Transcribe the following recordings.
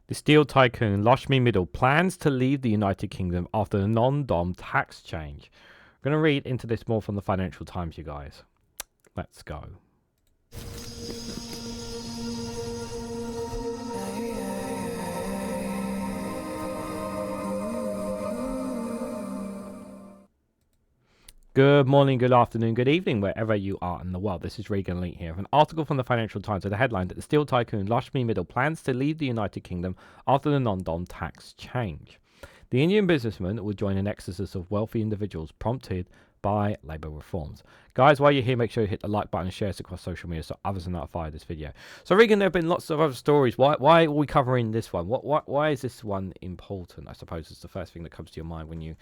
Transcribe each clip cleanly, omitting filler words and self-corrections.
The steel tycoon Lakshmi Mittal plans to leave the United Kingdom after the non-dom tax change. I'm going to read into this more from the Financial Times, you guys. Let's go. Good morning, good afternoon, good evening, wherever you are in the world. This is Reganelite here. An article from the Financial Times with the headline that the steel tycoon Lakshmi Mittal plans to leave the United Kingdom after the non-dom tax change. The Indian businessman will join an exodus of wealthy individuals prompted by Labour reforms. Guys, while you're here, make sure you hit the like button and share this across social media so others are notified of this video. So, Regan, there have been lots of other stories. Why are we covering this one? Why is this one important? I suppose is the first thing that comes to your mind when you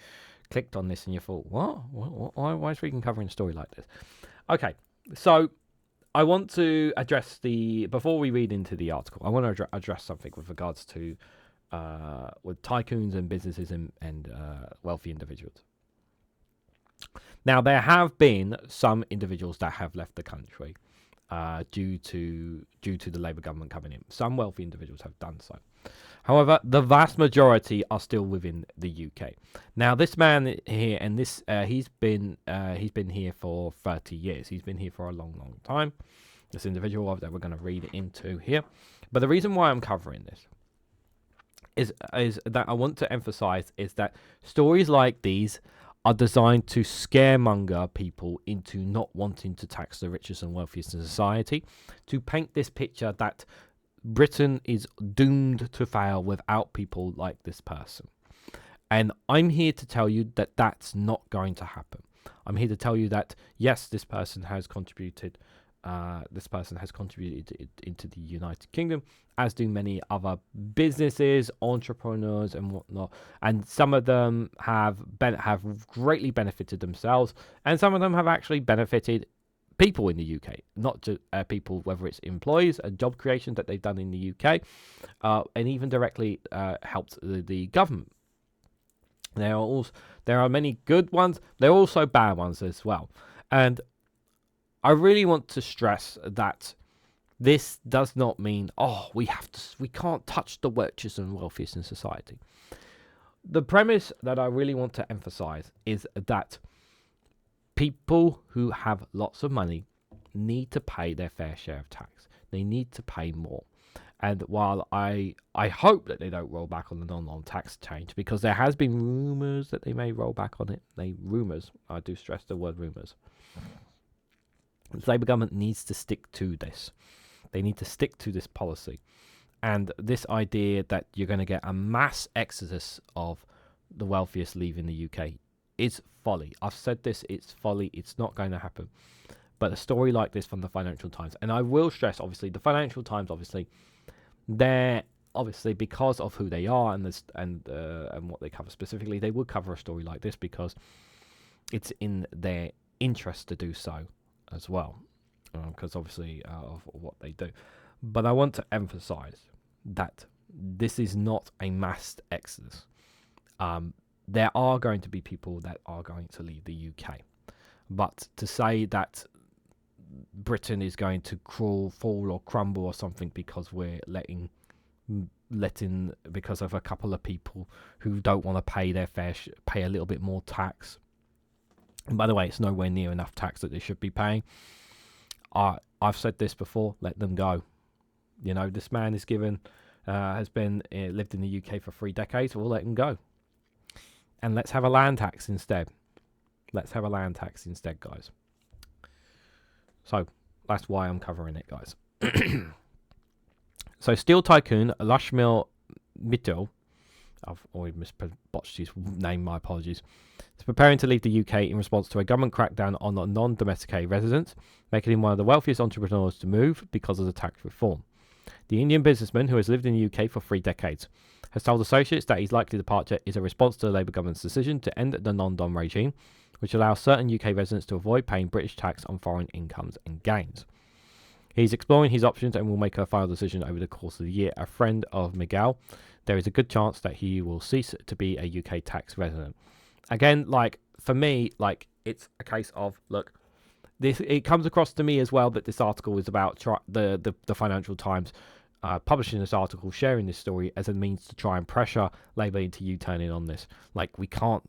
clicked on this and you thought, why is Regan covering a story like this? Okay, so I want to address before we read into the article, I want to address something with regards to with tycoons and businesses and wealthy individuals. Now, there have been some individuals that have left the country due to the Labour government coming in. Some wealthy individuals have done so. However, the vast majority are still within the UK. Now, this man here, and he's been here for 30 years. He's been here for a long, long time. This individual that we're going to read into here. But the reason why I'm covering this is that I want to emphasize is that stories like these are designed to scaremonger people into not wanting to tax the richest and wealthiest in society, to paint this picture that Britain is doomed to fail without people like this person. And I'm here to tell you that that's not going to happen. I'm here to tell you that, yes, this person has contributed into the United Kingdom, as do many other businesses, entrepreneurs, and whatnot. And some of them have greatly benefited themselves, and some of them have actually benefited people in the UK, not just people, whether it's employees and job creation that they've done in the UK, and even directly helped the government. There are many good ones. There are also bad ones as well, and I really want to stress that this does not mean we can't touch the richest and wealthiest in society. The premise that I really want to emphasize is that people who have lots of money need to pay their fair share of tax. They need to pay more. And while I hope that they don't roll back on the non-dom tax change, because there has been rumours that they may roll back on it. Rumours. I do stress the word rumours. The Labour government needs to stick to this. They need to stick to this policy. And this idea that you're going to get a mass exodus of the wealthiest leaving the UK is folly. I've said this, it's folly. It's not going to happen. But a story like this from the Financial Times, and I will stress, obviously, the Financial Times, they're obviously because of who they are and what they cover specifically, they would cover a story like this because it's in their interest to do so as well, because obviously of what they do. But I want to emphasize that this is not a mass exodus. There are going to be people that are going to leave the UK, but to say that Britain is going to fall or crumble or something because we're letting because of a couple of people who don't want to pay their pay a little bit more tax. And by the way, it's nowhere near enough tax that they should be paying. I've said this before. Let them go. You know, this man is has been lived in the UK for 3 decades. We'll let him go, and let's have a land tax instead. Let's have a land tax instead, guys. So that's why I'm covering it, guys. So steel tycoon Lakshmi Mittal, I've always botched his name, my apologies, is preparing to leave the UK in response to a government crackdown on non-domiciled residents, making him one of the wealthiest entrepreneurs to move because of the tax reform. The Indian businessman, who has lived in the UK for 3 decades, has told associates that his likely departure is a response to the Labour government's decision to end the non-dom regime, which allows certain UK residents to avoid paying British tax on foreign incomes and gains. He's exploring his options and will make a final decision over the course of the year. A friend of Miguel, there is a good chance that he will cease to be a UK tax resident. Again, for me, it's a case of, look, it comes across to me as well that this article is about the Financial Times publishing this article, sharing this story as a means to try and pressure Labour into U-turning on this. Like, we can't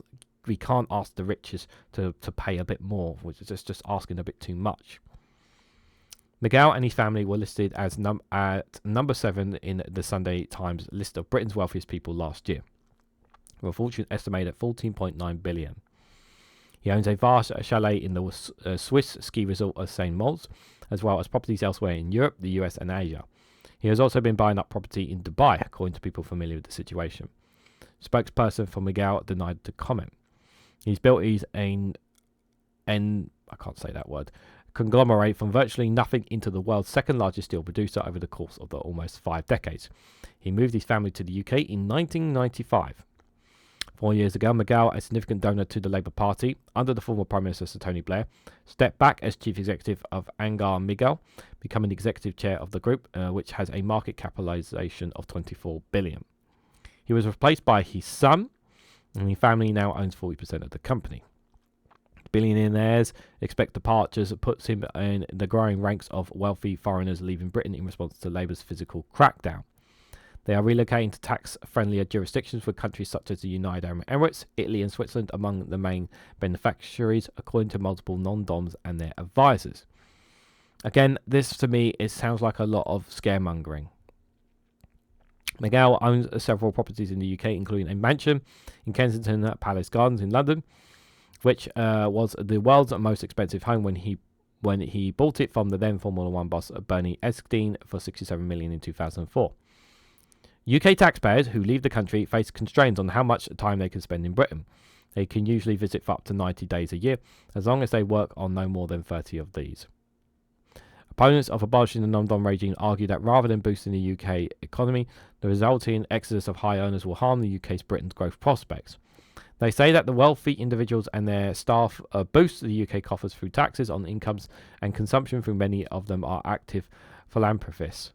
ask the richest to pay a bit more, which is just asking a bit too much. Miguel and his family were listed as at number 7 in the Sunday Times list of Britain's wealthiest people last year, with a fortune estimated at 14.9 billion. He owns a vast chalet in the Swiss ski resort of St Moritz, as well as properties elsewhere in Europe, the US and Asia. He has also been buying up property in Dubai, according to people familiar with the situation. Spokesperson for Miguel denied to comment. He's built his conglomerate from virtually nothing into the world's second largest steel producer over the course of the almost 5 decades. He moved his family to the UK in 1995. 4 years ago, Miguel, a significant donor to the Labour Party under the former Prime Minister Sir Tony Blair, stepped back as chief executive of Angar Miguel, becoming the executive chair of the group, which has a market capitalisation of 24 billion. He was replaced by his son, and his family now owns 40% of the company. Billionaires expect departures puts him in the growing ranks of wealthy foreigners leaving Britain in response to Labour's physical crackdown. They are relocating to tax-friendlier jurisdictions with countries such as the United Arab Emirates, Italy and Switzerland among the main beneficiaries, according to multiple non-doms and their advisors. Again, this to me, it sounds like a lot of scaremongering. Miguel owns several properties in the UK, including a mansion in Kensington Palace Gardens in London, which was the world's most expensive home when he bought it from the then Formula One boss Bernie Eckstein for $67 million in 2004. UK taxpayers who leave the country face constraints on how much time they can spend in Britain. They can usually visit for up to 90 days a year, as long as they work on no more than 30 of these. Opponents of abolishing the non-dom regime argue that rather than boosting the UK economy, the resulting exodus of high earners will harm the UK's Britain's growth prospects. They say that the wealthy individuals and their staff boost the UK coffers through taxes on incomes and consumption, through many of them are active philanthropists.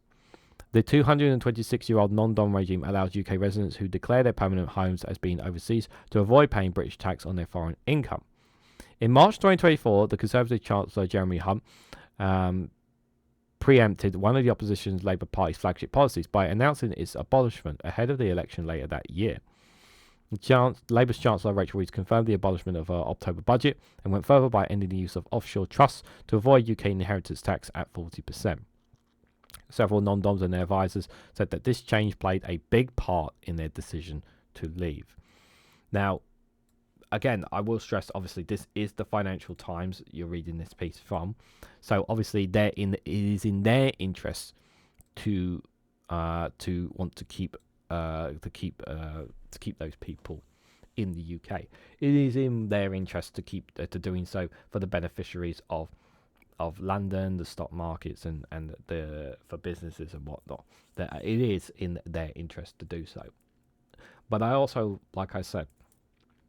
The 226-year-old non-dom regime allows UK residents who declare their permanent homes as being overseas to avoid paying British tax on their foreign income. In March 2024, the Conservative Chancellor Jeremy Hunt preempted one of the opposition's Labour Party's flagship policies by announcing its abolishment ahead of the election later that year. Labour's Chancellor Rachel Reeves confirmed the abolishment of her October budget and went further by ending the use of offshore trusts to avoid UK inheritance tax at 40%. Several non-doms and their advisors said that this change played a big part in their decision to leave. Now, again, I will stress, obviously, this is the Financial Times you're reading this piece from. So, obviously, it is in their interest to want to keep those people in the UK. It is in their interest to keep to doing so for the beneficiaries of London, the stock markets, and for businesses and whatnot. That it is in their interest to do so. But I also, like I said,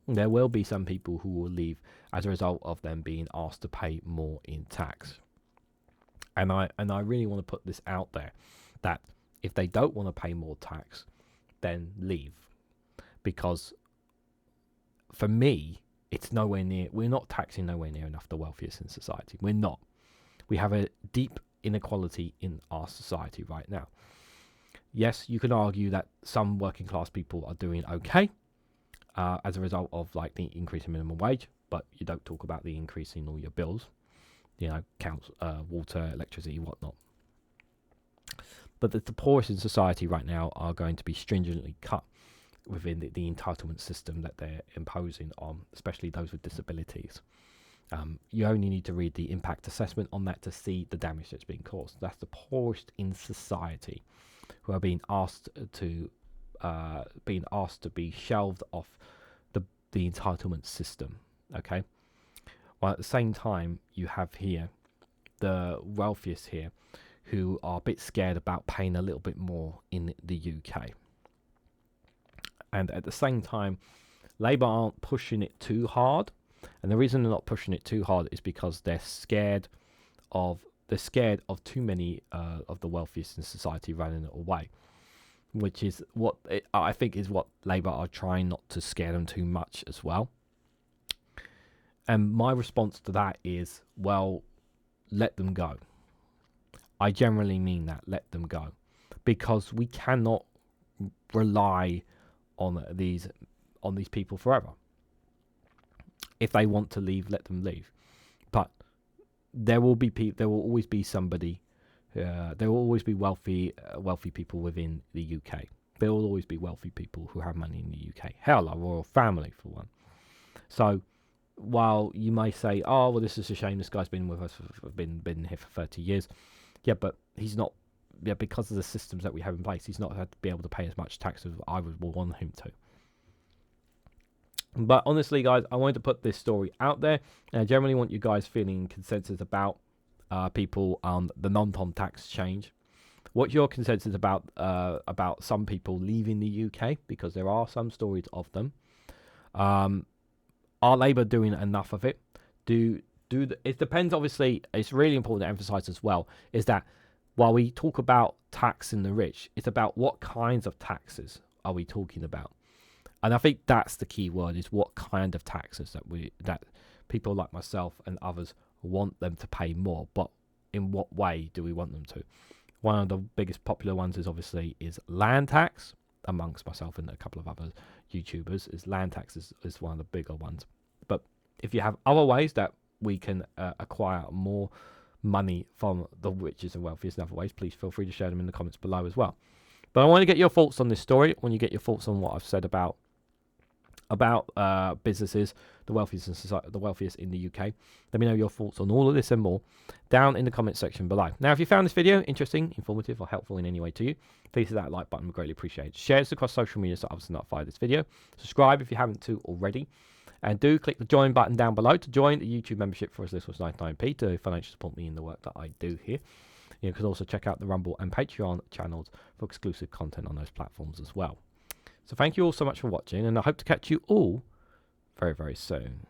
there will be some people who will leave as a result of them being asked to pay more in tax. And I really want to put this out there, that if they don't want to pay more tax, then leave. Because for me, it's nowhere near, we're not taxing nowhere near enough the wealthiest in society. We're not. We have a deep inequality in our society right now. Yes, you can argue that some working class people are doing okay as a result of like the increase in minimum wage, but you don't talk about the increase in all your bills, council, water, electricity, whatnot. But the poorest in society right now are going to be stringently cut within the entitlement system that they're imposing on, especially those with disabilities. You only need to read the impact assessment on that to see the damage that's being caused. That's the poorest in society who are being asked to be shelved off the entitlement system. Okay. While at the same time, you have here the wealthiest here who are a bit scared about paying a little bit more in the UK. And at the same time, Labour aren't pushing it too hard. And the reason they're not pushing it too hard is because they're scared of too many of the wealthiest in society running it away, which is what I think is what Labour are trying not to scare them too much as well. And my response to that is, well, let them go. I generally mean that, let them go. because we cannot rely on these people forever. If they want to leave, let them leave. But there will always be somebody. There will always be wealthy people within the UK. There will always be wealthy people who have money in the UK. Hell, our royal family for one. So, while you may say, "Oh, well, this is a shame. This guy's been with us, been here for 30 years," yeah, but he's not. Yeah, because of the systems that we have in place, he's not had to be able to pay as much tax as I would want him to. But honestly, guys, I wanted to put this story out there, and I generally want you guys feeling consensus about people on the non-tom tax change. What's your consensus about some people leaving the UK, because there are some stories of them. Are Labour doing enough of it? It depends. Obviously, it's really important to emphasise as well is that while we talk about taxing the rich, it's about what kinds of taxes are we talking about, and I think that's the key word: is what kind of taxes that people like myself and others want them to pay more, but in what way do we want them to? One of the biggest popular ones is land tax. Amongst myself and a couple of other YouTubers, is land tax is one of the bigger ones. But if you have other ways that we can acquire more money from the richest and wealthiest in other ways, please feel free to share them in the comments below as well. But I want to get your thoughts on this story. I want you to get your thoughts on what I've said about businesses, the wealthiest in society, the wealthiest in the UK. Let me know your thoughts on all of this and more down in the comment section below. Now, if you found this video interesting, informative, or helpful in any way to you, please hit that like button. We greatly appreciate it. Share this across social media so others are notified of this video. Subscribe if you haven't already. And do click the join button down below to join the YouTube membership for as little as 99p to financially support me in the work that I do here. You can also check out the Rumble and Patreon channels for exclusive content on those platforms as well. So thank you all so much for watching, and I hope to catch you all very, very soon.